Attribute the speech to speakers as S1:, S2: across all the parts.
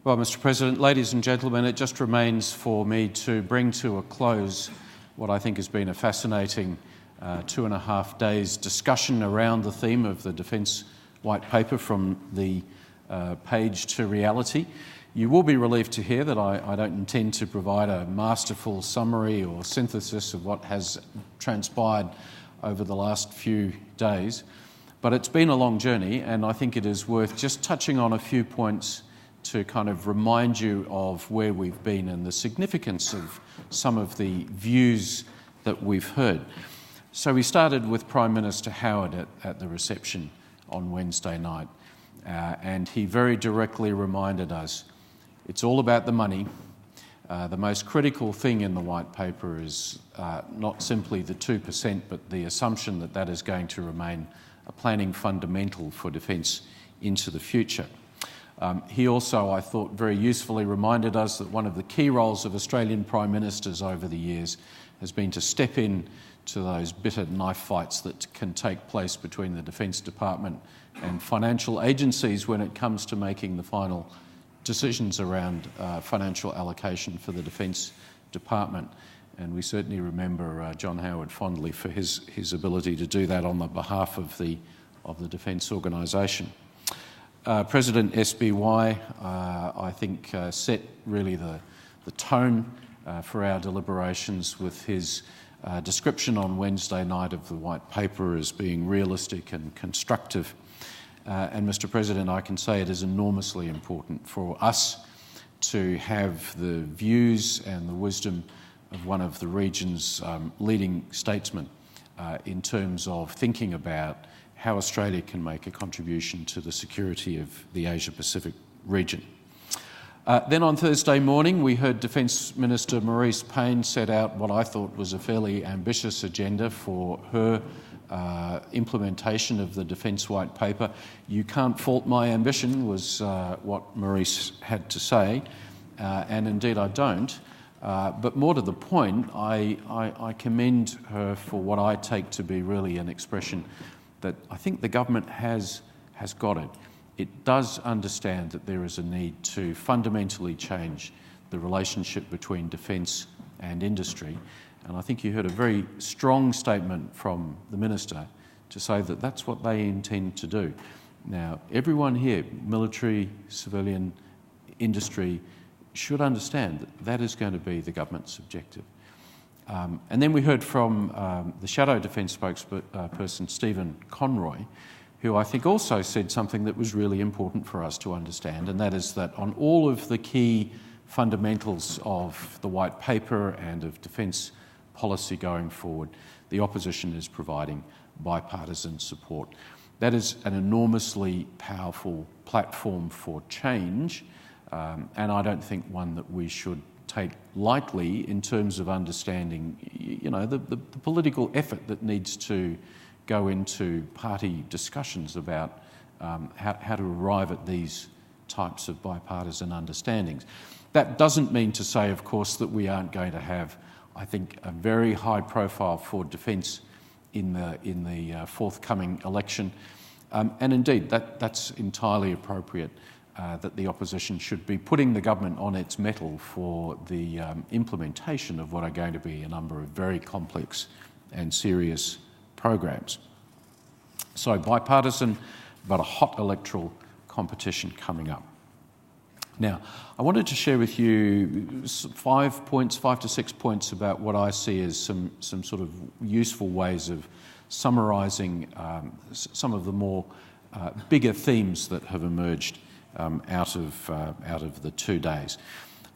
S1: Well, Mr. President, ladies and gentlemen, it just remains for me to bring to a close what I think has been a fascinating 2.5 days discussion around the theme of the Defence White Paper from the page to reality. You will be relieved to hear that I don't intend to provide a masterful summary or synthesis of what has transpired over the last few days, but it's been a long journey, and I think it is worth just touching on a few points to kind of remind you of where we've been and the significance of some of the views that we've heard. So we started with Prime Minister Howard at the reception on Wednesday night, and he very directly reminded us it's all about the money. The most critical thing in the White Paper is not simply the 2%, but the assumption that that is going to remain a planning fundamental for defence into the future. He also, I thought, very usefully reminded us that one of the key roles of Australian Prime Ministers over the years has been to step in to those bitter knife fights that can take place between the Defence Department and financial agencies when it comes to making the final decisions around financial allocation for the Defence Department. And we certainly remember John Howard fondly for his ability to do that on the behalf of the Defence Organisation. President ASPI, I think, set really the tone for our deliberations with his description on Wednesday night of the White Paper as being realistic and constructive. And Mr. President, I can say it is enormously important for us to have the views and the wisdom of one of the region's leading statesmen in terms of thinking about how Australia can make a contribution to the security of the Asia-Pacific region. Then on Thursday morning, we heard Defence Minister Marise Payne set out what I thought was a fairly ambitious agenda for her implementation of the Defence White Paper. You can't fault my ambition, was what Marise had to say, and indeed I don't. But more to the point, I commend her for what I take to be really an expression that I think the government has got it. It does understand that there is a need to fundamentally change the relationship between defence and industry. And I think you heard a very strong statement from the Minister to say that that's what they intend to do. Now, everyone here, military, civilian, industry, should understand that that is going to be the government's objective. And then we heard from the Shadow Defence spokesperson, Stephen Conroy, who I think also said something that was really important for us to understand, and that is that on all of the key fundamentals of the White Paper and of defence policy going forward, the opposition is providing bipartisan support. That is an enormously powerful platform for change, and I don't think one that we should take lightly in terms of understanding, the political effort that needs to go into party discussions about how to arrive at these types of bipartisan understandings. That doesn't mean to say, of course, that we aren't going to have, I think, a very high profile for defence in the forthcoming election, and indeed that's entirely appropriate. That the opposition should be putting the government on its mettle for the implementation of what are going to be a number of very complex and serious programs. So bipartisan, but a hot electoral competition coming up. Now, I wanted to share with you 5 to 6 points about what I see as some sort of useful ways of summarising some of the more bigger themes that have emerged out of the 2 days.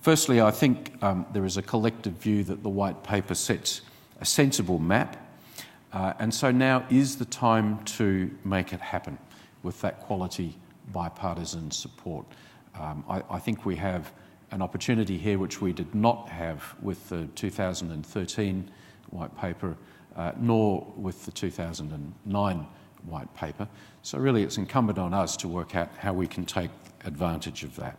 S1: Firstly, I think there is a collective view that the White Paper sets a sensible map, and so now is the time to make it happen with that quality bipartisan support. I think we have an opportunity here which we did not have with the 2013 White Paper, nor with the 2009 White Paper. So really it's incumbent on us to work out how we can take advantage of that.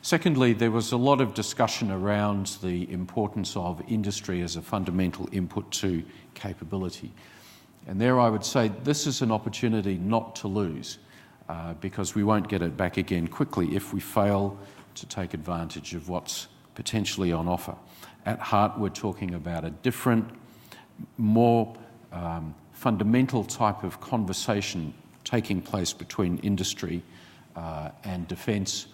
S1: Secondly, there was a lot of discussion around the importance of industry as a fundamental input to capability. And there I would say this is an opportunity not to lose, because we won't get it back again quickly if we fail to take advantage of what's potentially on offer. At heart, we're talking about a different, more fundamental type of conversation taking place between industry and defence.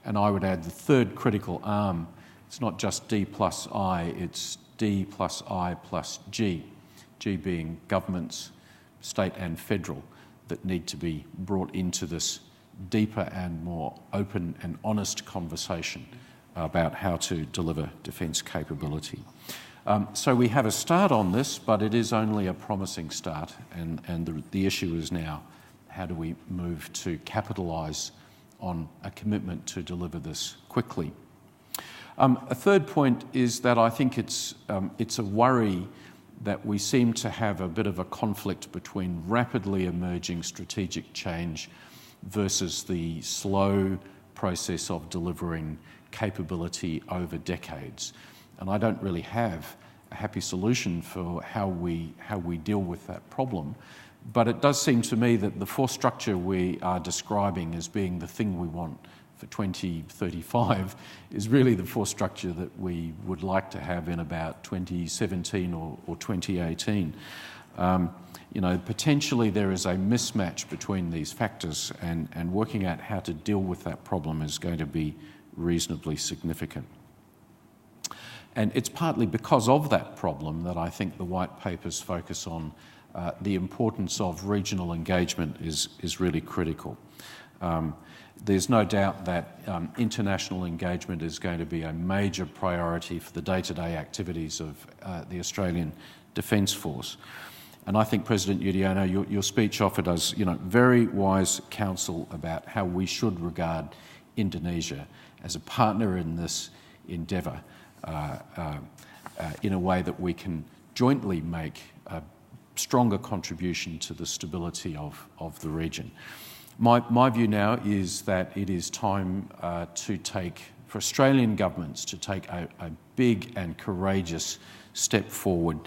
S1: And I would add the third critical arm, it's not just D plus I, it's D plus I plus G, G being governments, state and federal, that need to be brought into this deeper and more open and honest conversation about how to deliver defence capability. So we have a start on this, but it is only a promising start, and the issue is now, how do we move to capitalise on a commitment to deliver this quickly? A third point is that I think it's a worry that we seem to have a bit of a conflict between rapidly emerging strategic change versus the slow process of delivering capability over decades. And I don't really have a happy solution for how we deal with that problem. But it does seem to me that the force structure we are describing as being the thing we want for 2035 is really the force structure that we would like to have in about 2017 or 2018. Potentially there is a mismatch between these factors, and working out how to deal with that problem is going to be reasonably significant. And it's partly because of that problem that I think the white paper's focus on the importance of regional engagement is really critical. There's no doubt that international engagement is going to be a major priority for the day-to-day activities of the Australian Defence Force. And I think, President Yudhoyono, your speech offered us very wise counsel about how we should regard Indonesia as a partner in this endeavour in a way that we can jointly make a stronger contribution to the stability of the region. My view now is that it is time for Australian governments to take a big and courageous step forward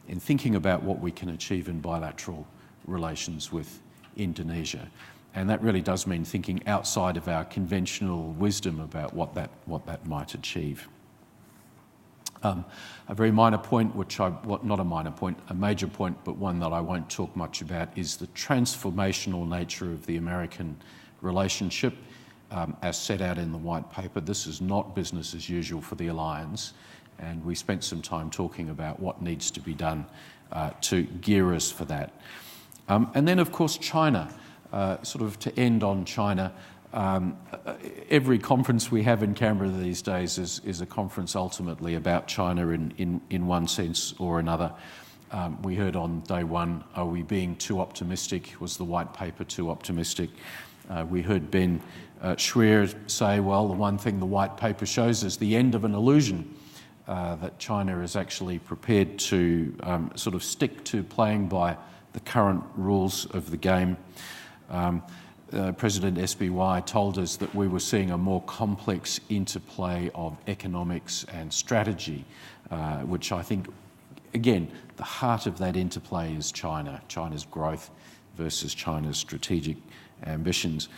S1: in thinking about what we can achieve in bilateral relations with Indonesia. And that really does mean thinking outside of our conventional wisdom about what that might achieve. A very minor point, not a minor point, a major point, but one that I won't talk much about, is the transformational nature of the American relationship as set out in the white paper. This is not business as usual for the alliance, and we spent some time talking about what needs to be done to gear us for that. And then, of course, China. To end on China, every conference we have in Canberra these days is a conference ultimately about China in one sense or another. We heard on day one, are we being too optimistic? Was the white paper too optimistic? We heard Ben Schwer say, well, the one thing the white paper shows is the end of an illusion, that China is actually prepared to stick to playing by the current rules of the game. President ASPI told us that we were seeing a more complex interplay of economics and strategy, which I think, again, the heart of that interplay is China's growth versus China's strategic ambitions.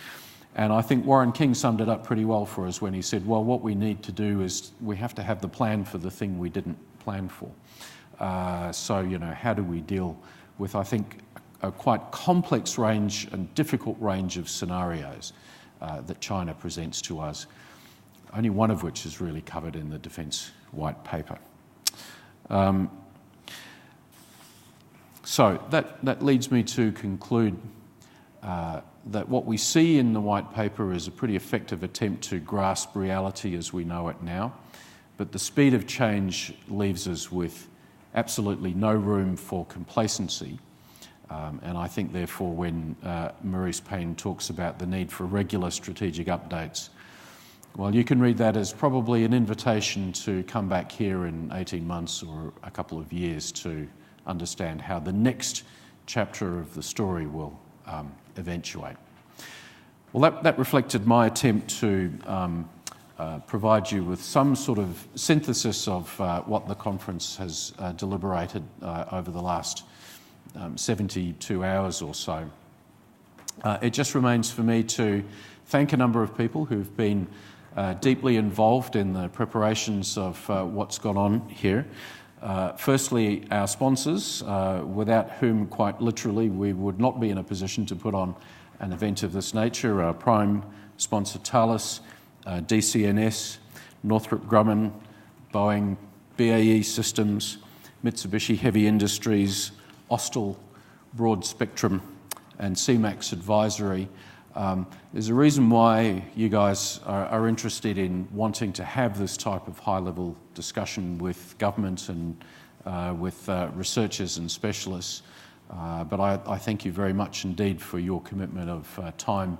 S1: And I think Warren King summed it up pretty well for us when he said, well, what we need to do is we have to have the plan for the thing we didn't plan for. How do we deal with, I think, a quite complex range and difficult range of scenarios that China presents to us, only one of which is really covered in the Defence White Paper. So that leads me to conclude that what we see in the White Paper is a pretty effective attempt to grasp reality as we know it now, but the speed of change leaves us with absolutely no room for complacency. And I think, therefore, when Maurice Payne talks about the need for regular strategic updates, well, you can read that as probably an invitation to come back here in 18 months or a couple of years to understand how the next chapter of the story will eventuate. Well, that reflected my attempt to provide you with some sort of synthesis of what the conference has deliberated over the last 72 hours or so. It just remains for me to thank a number of people who've been deeply involved in the preparations of what's gone on here. Firstly, our sponsors, without whom quite literally we would not be in a position to put on an event of this nature. Our prime sponsor Thales, DCNS, Northrop Grumman, Boeing, BAE Systems, Mitsubishi Heavy Industries, Austal, Broad Spectrum and CMAX Advisory. There's a reason why you guys are interested in wanting to have this type of high-level discussion with government and with researchers and specialists. But I thank you very much indeed for your commitment of time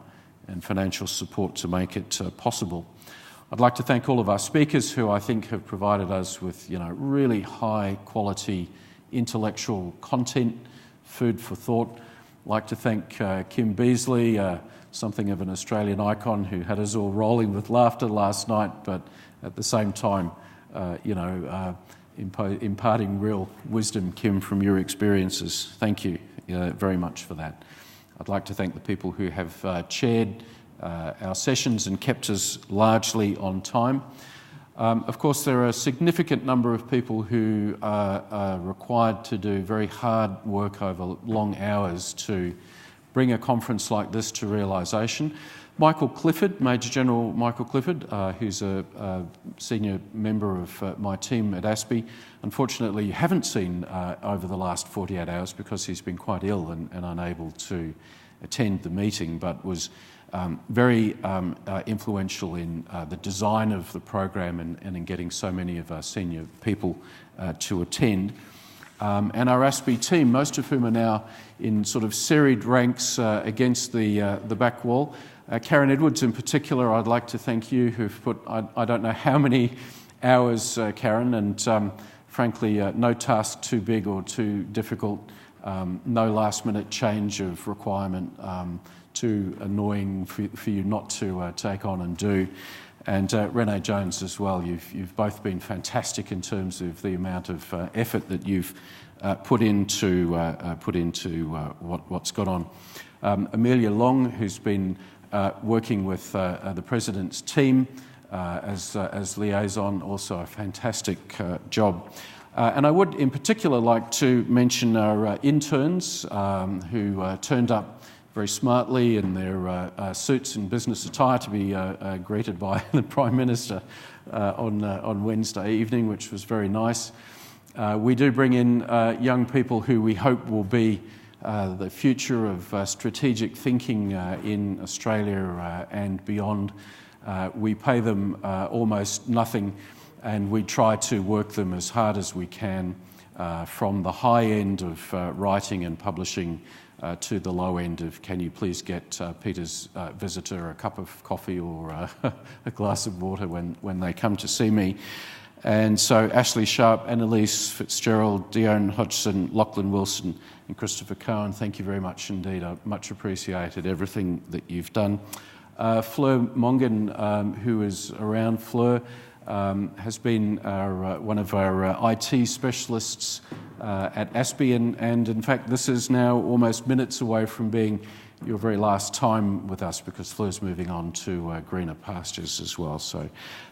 S1: and financial support to make it possible. I'd like to thank all of our speakers who I think have provided us with really high-quality intellectual content, food for thought. I'd like to thank Kim Beazley, something of an Australian icon who had us all rolling with laughter last night, but at the same time, imparting real wisdom, Kim, from your experiences. Thank you very much for that. I'd like to thank the people who have chaired our sessions and kept us largely on time. Of course, there are a significant number of people who are required to do very hard work over long hours to bring a conference like this to realisation. Michael Clifford, Major General Michael Clifford, who's a senior member of my team at ASPI, unfortunately you haven't seen over the last 48 hours because he's been quite ill and unable to attend the meeting, but was very influential in the design of the program and in getting so many of our senior people to attend. And our ASPI team, most of whom are now in sort of serried ranks against the back wall. Karen Edwards in particular, I'd like to thank you, who've put, I don't know how many hours, Karen, and frankly, no task too big or too difficult, no last-minute change of requirement, too annoying for you not to take on and do. And Renee Jones as well. You've both been fantastic in terms of the amount of effort that you've put into what's gone on. Amelia Long, who's been working with the President's team as liaison, also a fantastic job. And I would in particular like to mention our interns who turned up very smartly in their suits and business attire to be greeted by the Prime Minister on Wednesday evening, which was very nice. We do bring in young people who we hope will be the future of strategic thinking in Australia and beyond. We pay them almost nothing, and we try to work them as hard as we can from the high end of writing and publishing to the low end of, can you please get Peter's visitor a cup of coffee or a glass of water when they come to see me. And so Ashley Sharp, Annalise Fitzgerald, Dion Hodgson, Lachlan Wilson and Christopher Cohen, thank you very much indeed. I've much appreciated everything that you've done. Fleur Mongan, who is around, Fleur, has been one of our IT specialists at ASPI, and in fact this is now almost minutes away from being your very last time with us because Fleur's moving on to greener pastures as well. So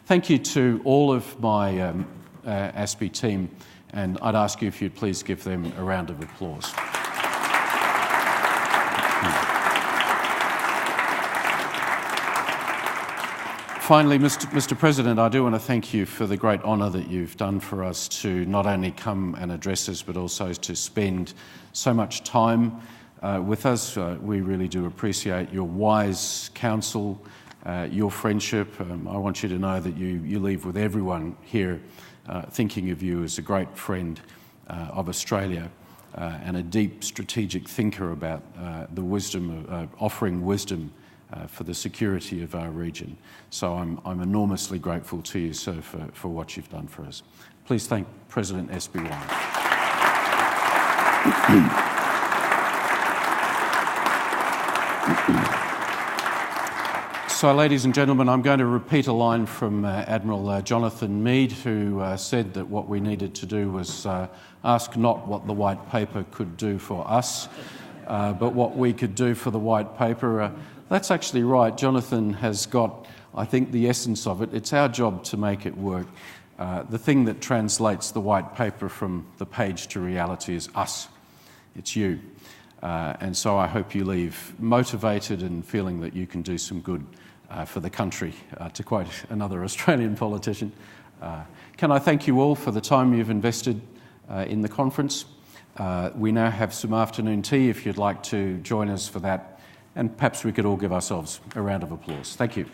S1: thank you to all of my ASPI team, and I'd ask you if you'd please give them a round of applause. Finally, Mr. President, I do want to thank you for the great honour that you've done for us to not only come and address us, but also to spend so much time with us. We really do appreciate your wise counsel, your friendship. I want you to know that you leave with everyone here thinking of you as a great friend of Australia and a deep strategic thinker about the wisdom of offering wisdom for the security of our region. So I'm enormously grateful to you, sir, for what you've done for us. Please thank President ASPI Wine. So, ladies and gentlemen, I'm going to repeat a line from Admiral Jonathan Meade, who said that what we needed to do was ask not what the white paper could do for us, but what we could do for the white paper. That's actually right. Jonathan has got, I think, the essence of it. It's our job to make it work. The thing that translates the white paper from the page to reality is us. It's you. And so I hope you leave motivated and feeling that you can do some good for the country, to quote another Australian politician. Can I thank you all for the time you've invested in the conference. We now have some afternoon tea if you'd like to join us for that, and perhaps we could all give ourselves a round of applause. Thank you.